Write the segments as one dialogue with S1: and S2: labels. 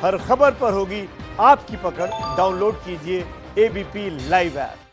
S1: हर खबर पर होगी आपकी पकड़। डाउनलोड कीजिए एबीपी लाइव ऐप।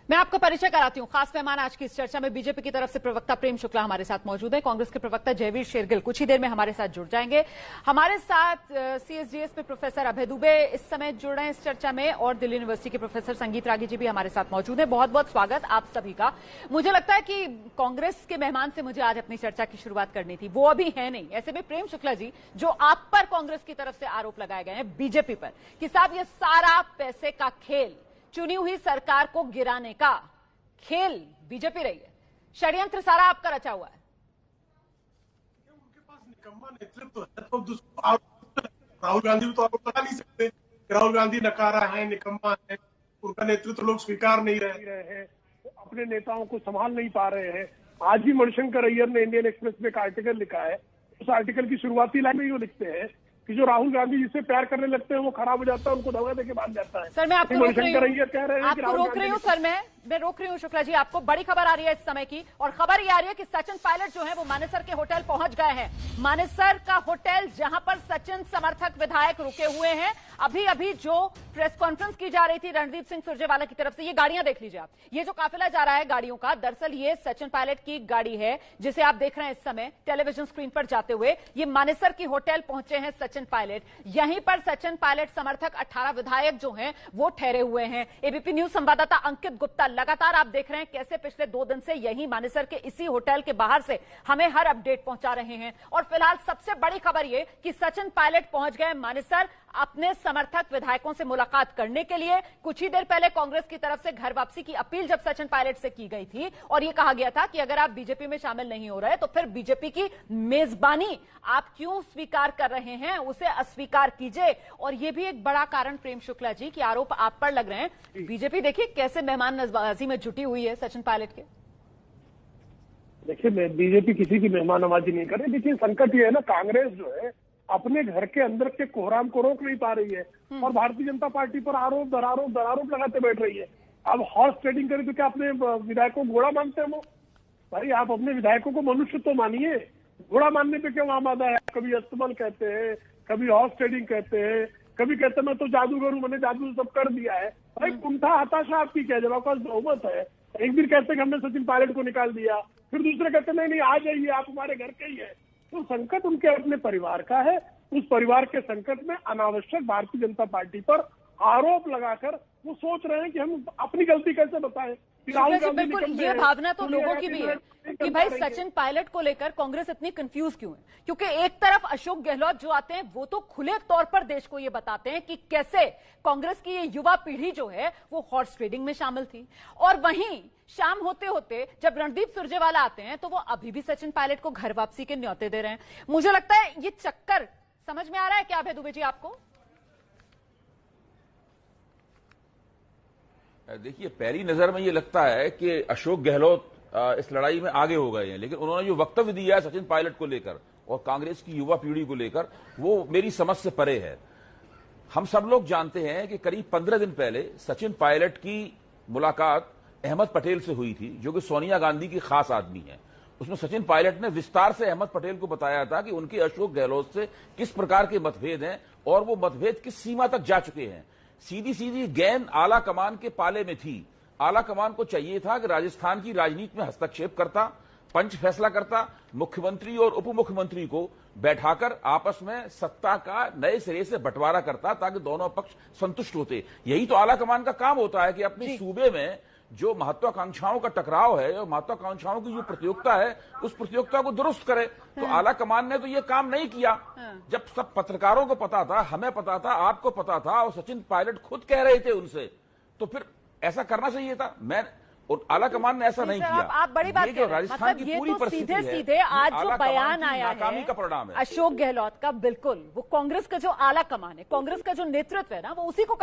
S2: मैं आपको परिचय कराती हूं। खास मेहमान आज की इस चर्चा में बीजेपी की तरफ से प्रवक्ता प्रेम शुक्ला हमारे साथ मौजूद है। कांग्रेस के प्रवक्ता जयवीर शेरगिल कुछ ही देर में हमारे साथ जुड़ जाएंगे। हमारे साथ सीएसडीएस में प्रोफेसर अभय दुबे इस समय जुड़ रहे हैं इस चर्चा में, और दिल्ली यूनिवर्सिटी के प्रोफेसर संगीत रागी जी भी हमारे साथ मौजूद है। बहुत बहुत स्वागत आप सभी का। मुझे लगता है कि कांग्रेस के मेहमान से मुझे आज अपनी चर्चा की शुरुआत करनी थी, वो अभी है नहीं। ऐसे में प्रेम शुक्ला जी, जो आप पर कांग्रेस की तरफ से आरोप लगाए गए हैं बीजेपी पर कि साहब ये सारा पैसे का खेल, चुनी हुई सरकार को गिराने का खेल बीजेपी रही है, षड्यंत्र सारा आपका रचा हुआ है।
S3: उनके पास निकम्मा नेतृत्व है तो राहुल गांधी भी तो आरोप लगा नहीं सकते। राहुल गांधी नकारा है, निकम्मा है, उनका नेतृत्व लोग स्वीकार नहीं रहे हैं, अपने नेताओं को संभाल नहीं पा रहे हैं। आज भी मणिशंकर अय्यर ने इंडियन एक्सप्रेस में एक आर्टिकल लिखा है। उस आर्टिकल की शुरुआती लाइन में वो लिखते हैं कि जो राहुल गांधी जिससे प्यार करने लगते हैं वो खराब हो जाता है, उनको धोखा देके भाग जाता है।
S2: सर मैं आपको रोक रही हूँ, सर मैं रोक रही हूँ शुक्ला जी आपको। बड़ी खबर आ रही है इस समय की, और खबर ये आ रही है कि सचिन पायलट जो है वो मानेसर के होटल पहुंच गए हैं। मानेसर का होटल जहां पर सचिन समर्थक विधायक रुके हुए हैं। अभी अभी जो प्रेस कॉन्फ्रेंस की जा रही थी रणदीप सिंह सुरजेवाला की तरफ से, ये गाड़ियां देख लीजिए आप। ये जो काफिला जा रहा है गाड़ियों का, दरअसल ये सचिन पायलट की गाड़ी है जिसे आप देख रहे हैं इस समय टेलीविजन स्क्रीन पर जाते हुए। ये मानेसर की होटल पहुंचे हैं सचिन पायलट। यहीं पर सचिन पायलट समर्थक 18 विधायक जो हैं वो ठहरे हुए हैं। एबीपी न्यूज संवाददाता अंकित गुप्ता लगातार आप देख रहे हैं कैसे पिछले 2 दिन से यही मानेसर के इसी होटल के बाहर से हमें हर अपडेट पहुंचा रहे हैं। और फिलहाल सबसे बड़ी खबर ये कि सचिन पायलट पहुंच गए मानेसर अपने समर्थक विधायकों से मुलाकात करने के लिए। कुछ ही देर पहले कांग्रेस की तरफ से घर वापसी की अपील जब सचिन पायलट से की गई थी, और यह कहा गया था कि अगर आप बीजेपी में शामिल नहीं हो रहे तो फिर बीजेपी की मेजबानी आप क्यों स्वीकार कर रहे हैं, उसे अस्वीकार कीजिए। और यह भी एक बड़ा कारण प्रेम शुक्ला जी की आरोप आप पर लग रहे हैं। बीजेपी देखिए कैसे मेहमान नवाजी में जुटी हुई है सचिन पायलट के।
S3: देखिए बीजेपी किसी की मेहमान नवाजी नहीं कर रही। देखिए संकट ये है ना, कांग्रेस जो है अपने घर के अंदर के कोहराम को रोक नहीं पा रही है और भारतीय जनता पार्टी पर आरोप दरारोप लगाते बैठ रही है। अब हॉर्स ट्रेडिंग करें तो क्या अपने विधायकों को घोड़ा मानते हैं वो? भाई आप अपने विधायकों को मनुष्य तो मानिए, घोड़ा मानने पे क्यों आमादा है? कभी अस्तबल कहते हैं, कभी हॉर्स ट्रेडिंग कहते हैं, कभी कहते हैं मैं तो जादूगर हूं, मैंने जादू सब कर दिया है। भाई कुंठा हताशा आपकी क्या, जब आपके पास बहुमत है। एक दिन कहते हैं कि हमने सचिन पायलट को निकाल दिया, फिर दूसरे कहते नहीं नहीं आ जाइए आप हमारे घर के ही है। तो संकट उनके अपने परिवार का है। उस परिवार के संकट में अनावश्यक भारतीय जनता पार्टी पर आरोप लगाकर वो सोच रहे हैं कि हम अपनी गलती कैसे बताएं।
S2: बिल्कुल ये भावना तो लोगों की भी है कि भाई सचिन पायलट को लेकर कांग्रेस इतनी कंफ्यूज क्यों है, क्योंकि एक तरफ अशोक गहलोत जो आते हैं वो तो खुले तौर पर देश को ये बताते हैं कि कैसे कांग्रेस की ये युवा पीढ़ी जो है वो हॉर्स ट्रेडिंग में शामिल थी, और वहीं शाम होते होते जब रणदीप सुरजेवाला आते हैं तो वो अभी भी सचिन पायलट को घर वापसी के न्योते दे रहे हैं। मुझे लगता है ये चक्कर समझ में आ रहा है क्या अभय दुबे जी आपको?
S4: देखिए पहली नजर में ये लगता है कि अशोक गहलोत इस लड़ाई में आगे हो गए हैं, लेकिन उन्होंने जो वक्तव्य दिया है सचिन पायलट को लेकर और कांग्रेस की युवा पीढ़ी को लेकर, वो मेरी समझ से परे है। हम सब लोग जानते हैं कि करीब 15 दिन पहले सचिन पायलट की मुलाकात अहमद पटेल से हुई थी, जो कि सोनिया गांधी की खास आदमी है। उसमें सचिन पायलट ने विस्तार से अहमद पटेल को बताया था कि उनके अशोक गहलोत से किस प्रकार के मतभेद हैं और वो मतभेद किस सीमा तक जा चुके हैं। सीधी सीधी गेंद आला कमान के पाले में थी। आला कमान को चाहिए था कि राजस्थान की राजनीति में हस्तक्षेप करता, पंच फैसला करता, मुख्यमंत्री और उप मुख्यमंत्री को बैठाकर आपस में सत्ता का नए सिरे से बंटवारा करता, ताकि दोनों पक्ष संतुष्ट होते। यही तो आला कमान का काम होता है कि अपने सूबे में जो महत्वाकांक्षाओं का टकराव है और महत्वाकांक्षाओं की जो प्रतियोगिता है उस प्रतियोगिता को दुरुस्त करे। तो आला कमान ने तो ये काम नहीं किया। जब सब पत्रकारों को पता था, हमें पता था, आपको पता था, और सचिन पायलट खुद कह रहे थे उनसे, तो फिर ऐसा करना चाहिए था। और आला कमान ने ऐसा नहीं किया।
S2: आप बड़ी बात कह रहे हैं, मतलब ये तो सीधे सीधे आज जो बयान आया है
S4: का परिणाम है
S2: अशोक गहलोत का, बिल्कुल वो कांग्रेस का जो आला कमान है, कांग्रेस का जो नेतृत्व है ना, वो उसी को